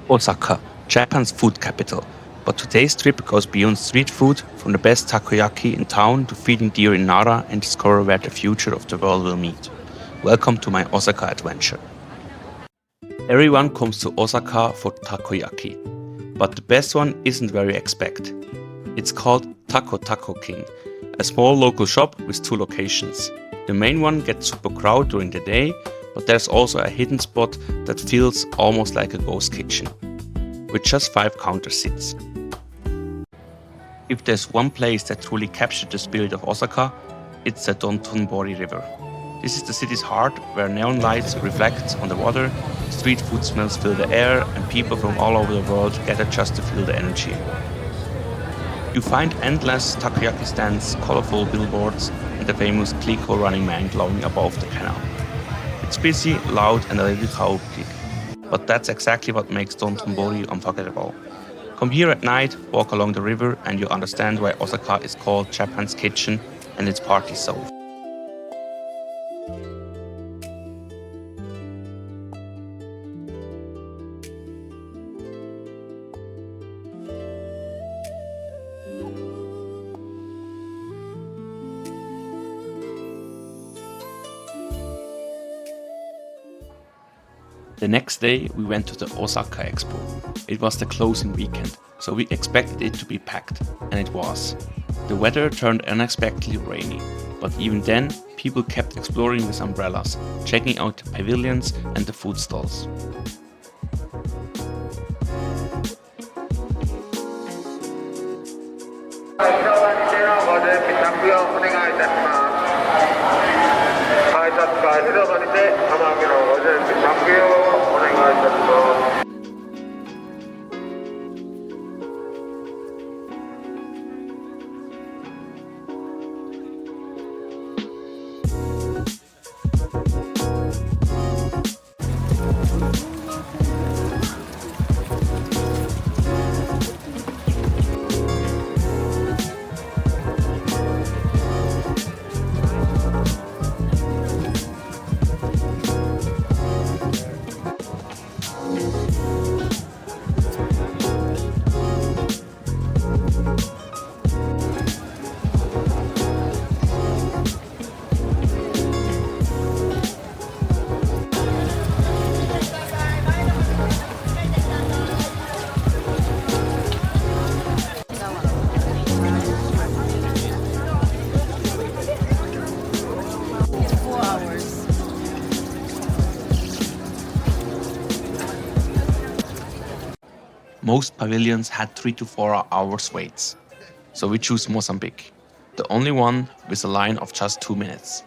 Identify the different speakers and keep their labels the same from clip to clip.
Speaker 1: Osaka, Japan's food capital. But today's trip goes beyond street food, from the best takoyaki in town to feeding deer in Nara and discover where the future of the world will meet. Welcome to my Osaka adventure. Everyone comes to Osaka for takoyaki, but the best one isn't where you expect. It's called Tako King, a small local shop with two locations. The main one gets super crowded during the day, but there's also a hidden spot that feels almost like a ghost kitchen, with just 5 counter seats. If there's one place that truly captured the spirit of Osaka, it's the Dōtonbori River. This is the city's heart, where neon lights reflect on the water, street food smells fill the air, and people from all over the world gather just to feel the energy. You find endless takoyaki stands, colorful billboards, and the famous Clico running man glowing above the canal. It's busy, loud, and a little chaotic, but that's exactly what makes Dōtonbori unforgettable. Come here at night, walk along the river, and you understand why Osaka is called Japan's kitchen and its party soul. The next day, we went to the Osaka Expo. It was the closing weekend, so we expected it to be packed, and it was. The weather turned unexpectedly rainy, but even then, people kept exploring with umbrellas, checking out the pavilions and the food stalls. Most pavilions had 3 to 4 hours waits, so we chose Mozambique, the only one with a line of just 2 minutes.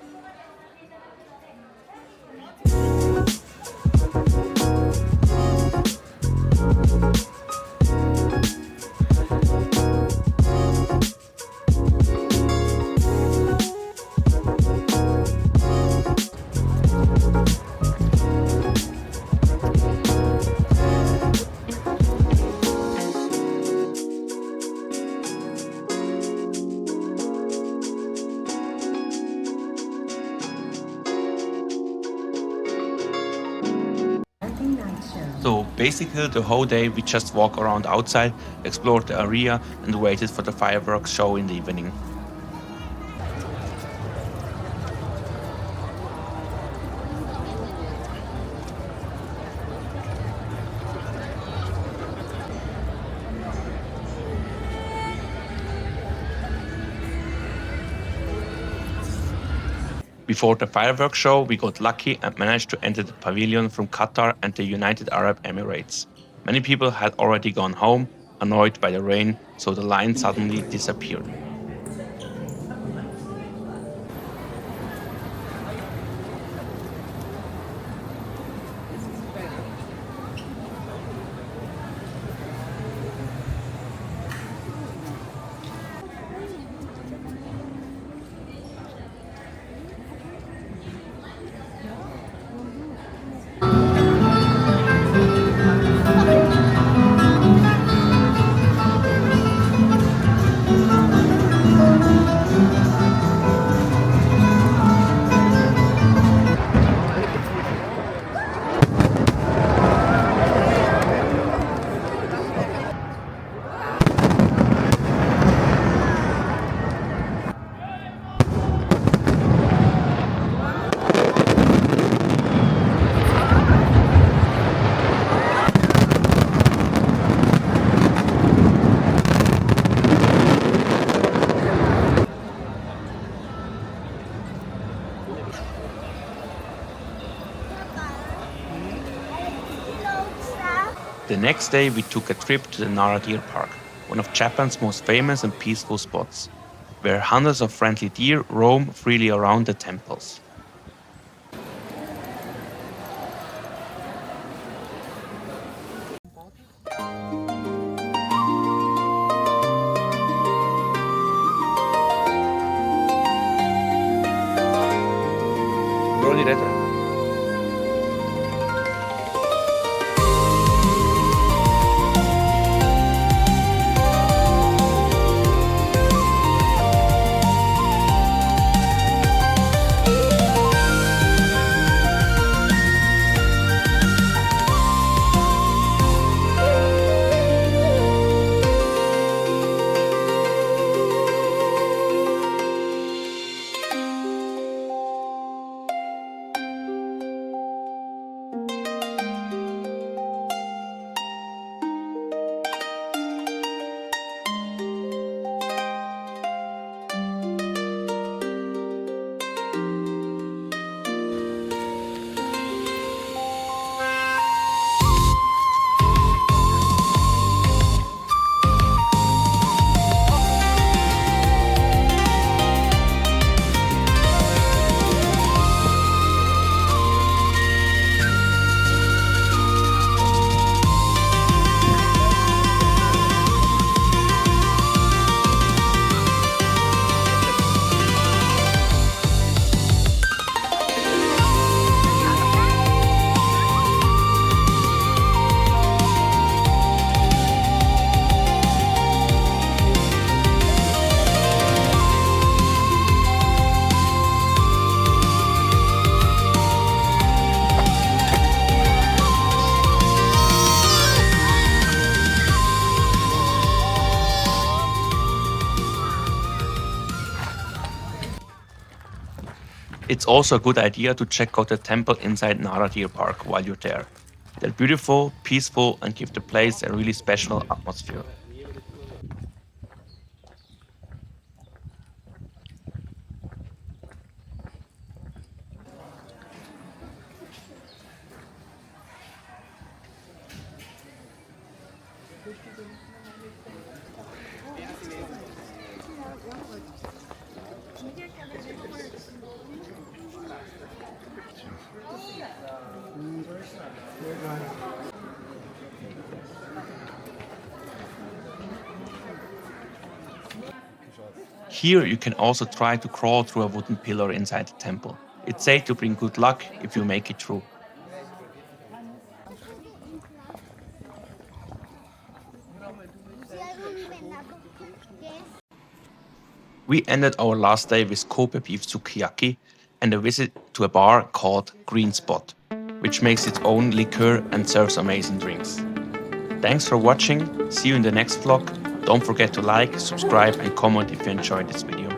Speaker 1: So basically the whole day we just walked around outside, explored the area and waited for the fireworks show in the evening. Before the fireworks show, we got lucky and managed to enter the pavilion from Qatar and the United Arab Emirates. Many people had already gone home, annoyed by the rain, so the line suddenly disappeared. The next day we took a trip to the Nara Deer Park, one of Japan's most famous and peaceful spots, where hundreds of friendly deer roam freely around the temples. It's also a good idea to check out the temple inside Nara Deer Park while you're there. They're beautiful, peaceful, and give the place a really special atmosphere. Here you can also try to crawl through a wooden pillar inside the temple. It's said to bring good luck if you make it through. We ended our last day with Kobe beef sukiyaki and a visit to a bar called Green Spot, which makes its own liquor and serves amazing drinks. Thanks for watching, see you in the next vlog. Don't forget to like, subscribe and comment if you enjoyed this video.